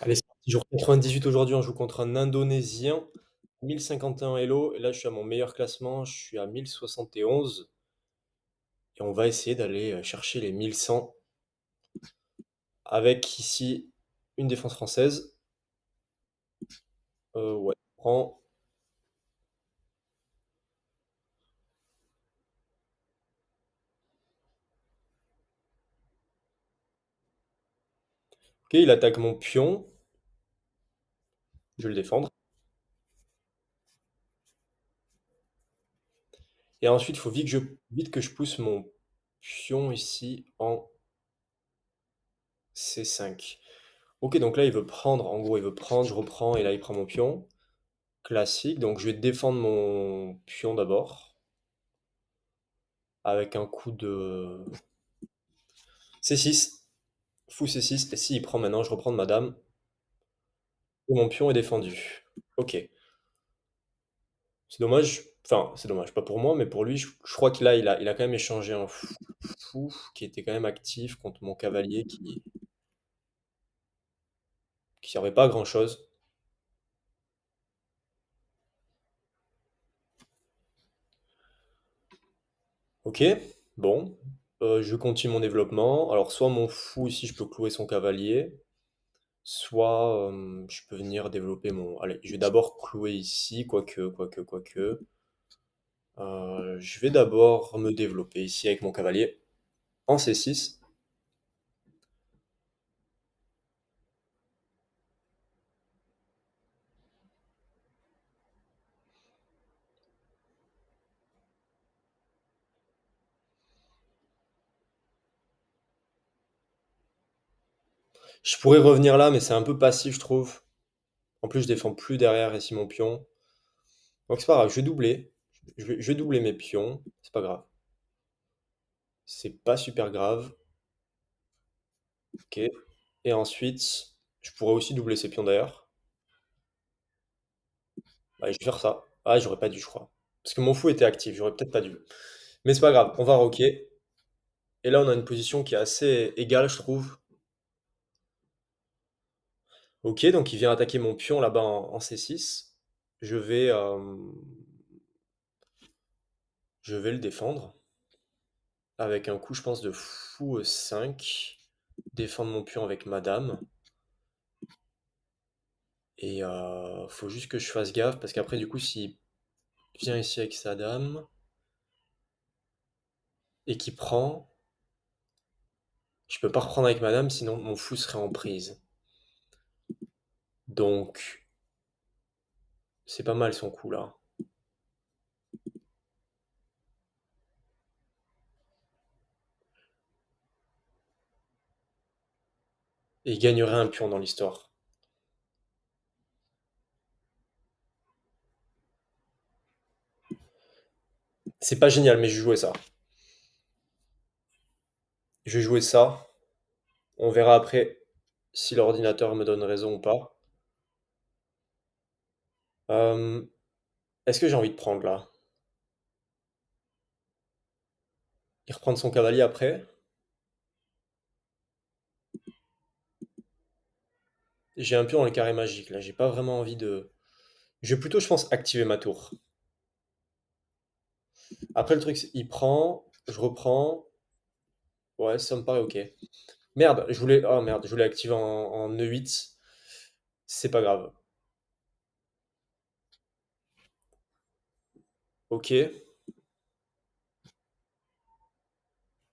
Allez, c'est parti, jour 98 aujourd'hui, on joue contre un Indonésien. 1051 Elo, et là je suis à mon meilleur classement, je suis à 1071. Et on va essayer d'aller chercher les 1100 avec ici une défense française. Ouais, prend. Ok, il attaque mon pion, je vais le défendre. Et ensuite, il faut vite que je pousse mon pion ici en C5. Ok, donc là il veut prendre, en gros il veut prendre, je reprends, et là il prend mon pion. Classique, donc je vais défendre mon pion d'abord, avec un coup de C6, fou C6, et s'il prend maintenant, je reprends de madame, et mon pion est défendu. Ok. C'est dommage, enfin, c'est dommage, pas pour moi, mais pour lui, je crois qu'il a quand même échangé un fou qui était quand même actif contre mon cavalier qui servait pas à grand-chose. Ok, bon, je continue mon développement. Alors, soit mon fou ici, je peux clouer son cavalier, soit je peux venir développer mon. Allez, je vais d'abord clouer ici, quoique. Je vais d'abord me développer ici avec mon cavalier en C6. Je pourrais revenir là, mais c'est un peu passif, je trouve. En plus, je défends plus derrière ici mon pion. Donc c'est pas grave, je vais doubler. Je vais doubler mes pions, c'est pas grave. C'est pas super grave. Ok. Et ensuite, je pourrais aussi doubler ces pions d'ailleurs. Allez, je vais faire ça. Ah, j'aurais pas dû, je crois. Parce que mon fou était actif, j'aurais peut-être pas dû. Mais c'est pas grave, on va roquer. Et là, on a une position qui est assez égale, je trouve. Ok, donc il vient attaquer mon pion là-bas en C6. Je vais, euh, je vais le défendre avec un coup, je pense, de fou E5. Défendre mon pion avec madame. Et faut juste que je fasse gaffe parce qu'après, du coup, s'il vient ici avec sa dame et qu'il prend, je peux pas reprendre avec madame, sinon mon fou serait en prise. Donc, c'est pas mal son coup là. Et il gagnerait un pion dans l'histoire. C'est pas génial, mais je vais jouer ça. Je vais jouer ça. On verra après si l'ordinateur me donne raison ou pas. Euh, Est-ce que j'ai envie de prendre là? Il reprend son cavalier après. J'ai un pion dans le carré magique là. J'ai pas vraiment envie de. Je vais plutôt, je pense, activer ma tour. Après, le truc, c'est il prend, je reprends. Ouais, ça me paraît ok. Merde, oh merde, je voulais activer en E8. C'est pas grave. Ok.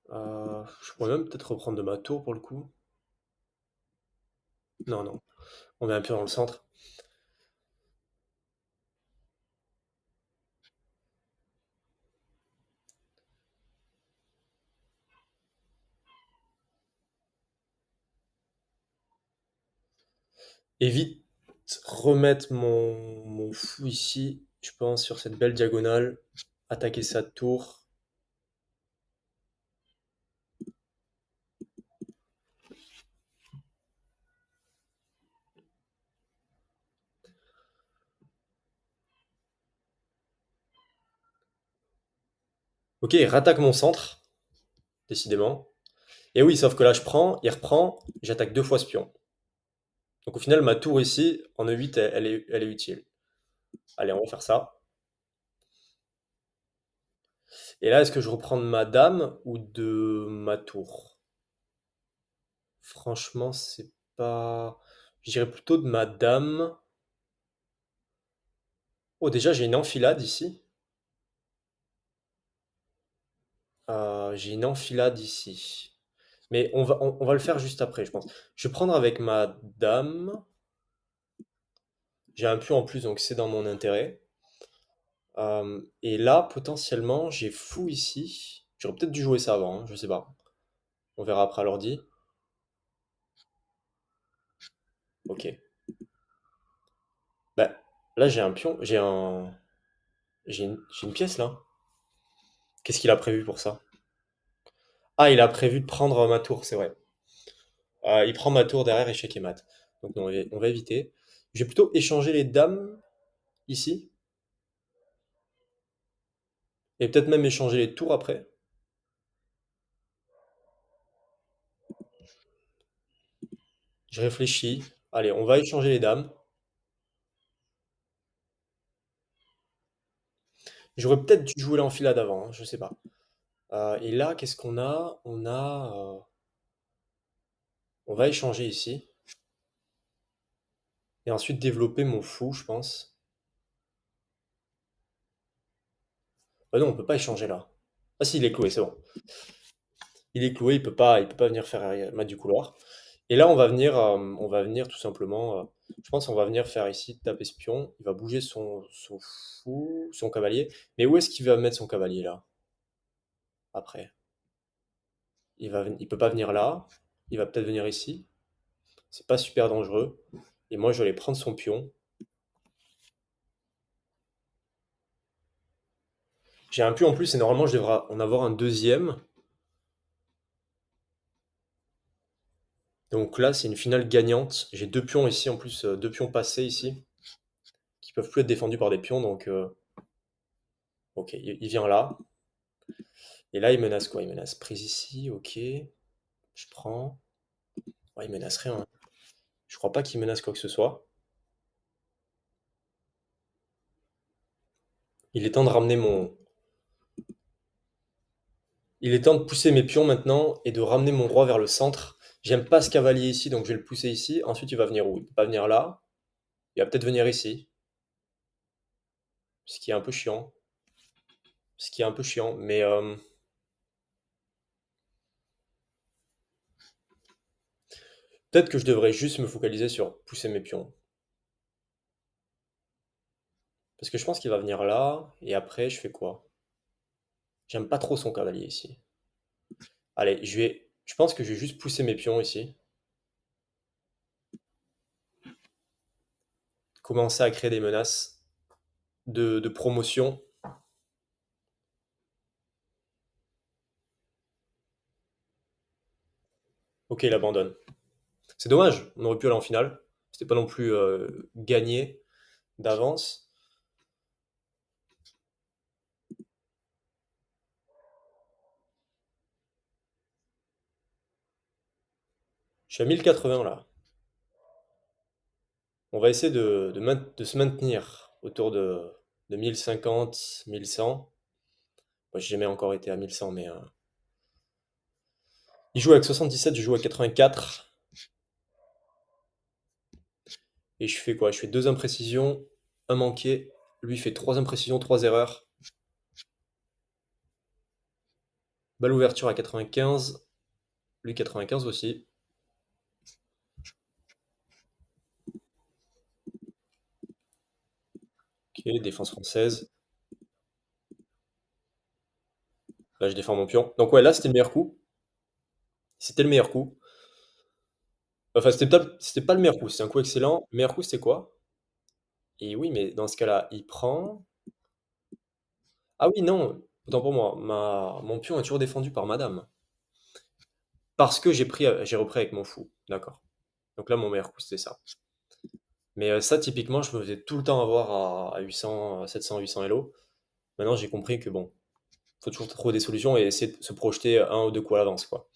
Je pourrais même peut-être reprendre de ma tour pour le coup. Non, non. On est un peu dans le centre. Et vite remettre mon fou ici, je pense, sur cette belle diagonale. Attaquer sa tour. Ok, il rattaque mon centre, décidément. Et oui, sauf que là, je prends, il reprend, j'attaque deux fois ce pion. Donc au final, ma tour ici, en E8, elle est utile. Allez, on va faire ça. Et là, est-ce que je reprends de ma dame ou de ma tour? Franchement, c'est pas... Je dirais plutôt de ma dame. Oh, déjà, j'ai une enfilade ici. J'ai une enfilade ici. Mais on va le faire juste après, je pense. Je vais prendre avec ma dame. J'ai un pion en plus, donc c'est dans mon intérêt. Et là, potentiellement, j'ai fou ici. J'aurais peut-être dû jouer ça avant, hein, je sais pas. On verra après à l'ordi. Ok. Bah, là, j'ai un pion. J'ai une pièce là. Qu'est-ce qu'il a prévu pour ça? Ah, il a prévu de prendre ma tour, c'est vrai. Il prend ma tour derrière échec et mat. Donc non, on va éviter. Je vais plutôt échanger les dames ici. Et peut-être même échanger les tours après. Je réfléchis. Allez, on va échanger les dames. J'aurais peut-être dû jouer l'enfilade avant, hein, je sais pas. Et là, qu'est-ce qu'on a? On va échanger ici. Et ensuite développer mon fou, je pense. Ah non, on peut pas échanger là. Ah si, il est cloué, c'est bon. Il est cloué, il peut pas venir faire mat du couloir. Et là, on va venir tout simplement. Je pense qu'on va venir faire ici tape espion. Il va bouger son fou, son cavalier. Mais où est-ce qu'il va mettre son cavalier là? Après. Il peut pas venir là. Il va peut-être venir ici. C'est pas super dangereux. Et moi, je vais aller prendre son pion. J'ai un pion en plus et normalement, je devrais en avoir un deuxième. Donc là, c'est une finale gagnante. J'ai deux pions ici, en plus, deux pions passés ici, qui peuvent plus être défendus par des pions. Donc, ok, il vient là. Et là, il menace quoi? Il menace prise ici, ok. Je prends. Ouais, il menace rien, hein. Je crois pas qu'il menace quoi que ce soit. Il est temps de ramener mon. Il est temps de pousser mes pions maintenant et de ramener mon roi vers le centre. J'aime pas ce cavalier ici, donc je vais le pousser ici. Ensuite, il va venir où? Il peut pas venir là. Il va peut-être venir ici, ce qui est un peu chiant. Ce qui est un peu chiant, mais peut-être que je devrais juste me focaliser sur pousser mes pions. Parce que je pense qu'il va venir là, et après, je fais quoi? J'aime pas trop son cavalier ici. Allez, je pense que je vais juste pousser mes pions ici. Commencer à créer des menaces de promotion. Ok, il abandonne. C'est dommage, on aurait pu aller en finale. C'était pas non plus gagné d'avance. Je suis à 1080 là. On va essayer de se maintenir autour de 1050, 1100. Moi, j'ai jamais encore été à 1100, mais il joue avec 77, je joue à 84. Et je fais quoi? Je fais deux imprécisions, un manqué. Lui fait trois imprécisions, trois erreurs. Balle ouverture à 95. Lui 95 aussi. Ok, défense française. Là, je défends mon pion. Donc ouais, là, c'était le meilleur coup. C'était le meilleur coup. Enfin, c'était pas le meilleur coup. C'est un coup excellent. Le meilleur coup, c'était quoi? Et oui, mais dans ce cas-là, il prend. Ah oui, non. Autant pour moi. Mon pion est toujours défendu par madame. Parce que j'ai repris avec mon fou. D'accord. Donc là, mon meilleur coup, c'était ça. Mais ça, typiquement, je me faisais tout le temps avoir à 800, 700, 800 Elo. Maintenant, j'ai compris que bon, faut toujours trouver des solutions et essayer de se projeter un ou deux coups à l'avance, quoi.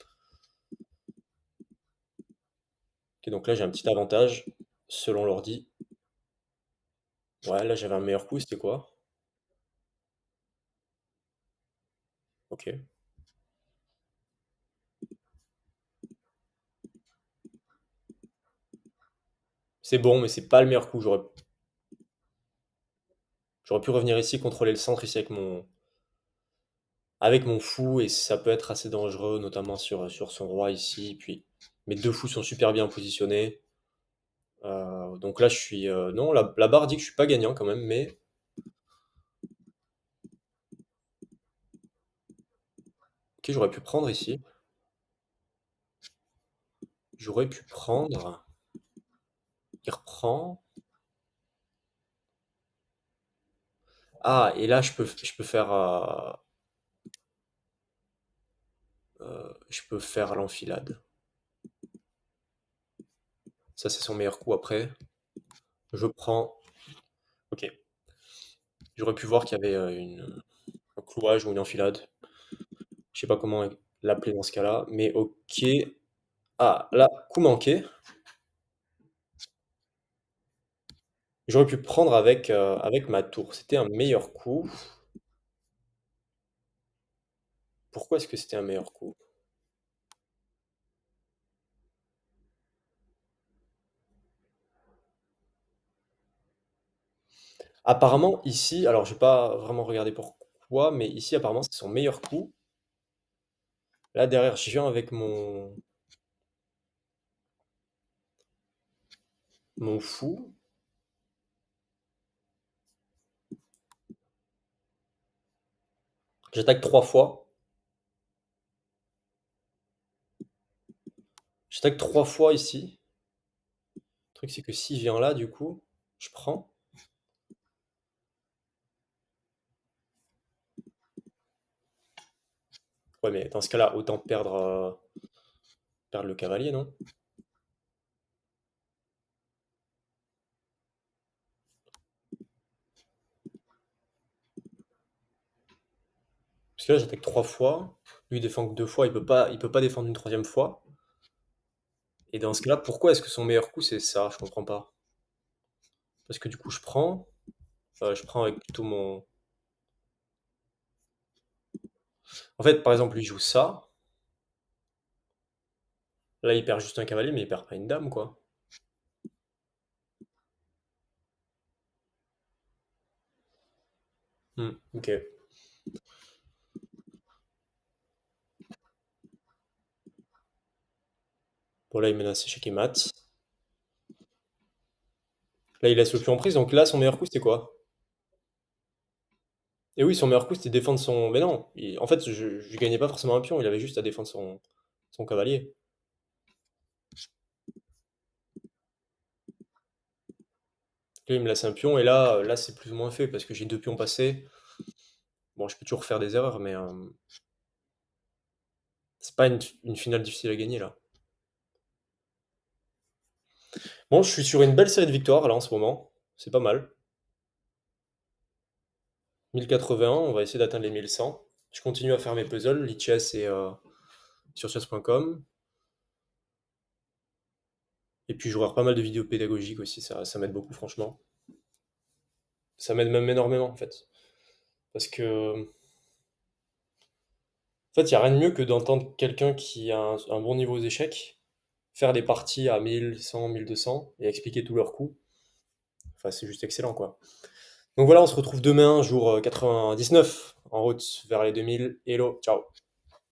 Ok, donc là j'ai un petit avantage selon l'ordi. Ouais, là j'avais un meilleur coup, c'était quoi? Ok. C'est bon, mais c'est pas le meilleur coup. J'aurais pu revenir ici, contrôler le centre ici avec mon fou, et ça peut être assez dangereux, notamment sur son roi ici. Puis mes deux fous sont super bien positionnés. Donc là je suis... non, la barre dit que je suis pas gagnant quand même, mais... Ok, j'aurais pu prendre ici. J'aurais pu prendre... Il reprend. Ah, et là je peux faire... je peux faire l'enfilade. Ça, c'est son meilleur coup après. Je prends. Ok. J'aurais pu voir qu'il y avait un clouage ou une enfilade. Je sais pas comment l'appeler dans ce cas-là. Mais ok. Ah, là, coup manqué. J'aurais pu prendre avec ma tour. C'était un meilleur coup. Pourquoi est-ce que c'était un meilleur coup? Apparemment, ici, alors je vais pas vraiment regarder pourquoi, mais ici, apparemment, c'est son meilleur coup. Là, derrière, je viens avec mon fou. J'attaque trois fois. J'attaque trois fois ici. Le truc, c'est que si je viens là, du coup, je prends. Ouais, mais dans ce cas-là, autant perdre le cavalier, non? Parce que là, j'attaque trois fois. Lui, il défend que deux fois. Il peut pas défendre une troisième fois. Et dans ce cas-là, pourquoi est-ce que son meilleur coup, c'est ça? Je comprends pas. Parce que du coup, je prends avec plutôt mon... En fait, par exemple, lui joue ça. Là, il perd juste un cavalier, mais il perd pas une dame, quoi. Ok. Bon, là, il menace échec et mat. Là, il laisse le pion en prise. Donc là, son meilleur coup, c'était quoi? Et oui, son meilleur coup, c'était défendre son... Mais non, en fait, je gagnais pas forcément un pion. Il avait juste à défendre son cavalier. Là, il me laisse un pion. Et là c'est plus ou moins fait parce que j'ai deux pions passés. Bon, je peux toujours faire des erreurs, mais c'est pas une finale difficile à gagner là. Bon, je suis sur une belle série de victoires là en ce moment. C'est pas mal. 1081, on va essayer d'atteindre les 1100. Je continue à faire mes puzzles, lichess et sur chess.com. Et puis je regarde pas mal de vidéos pédagogiques aussi, ça m'aide beaucoup franchement. Ça m'aide même énormément en fait. Parce que, en fait, il n'y a rien de mieux que d'entendre quelqu'un qui a un bon niveau aux échecs faire des parties à 1100, 1200 et expliquer tous leurs coups. Enfin, c'est juste excellent quoi. Donc voilà, on se retrouve demain, jour 99, en route vers les 2000. Hello, ciao.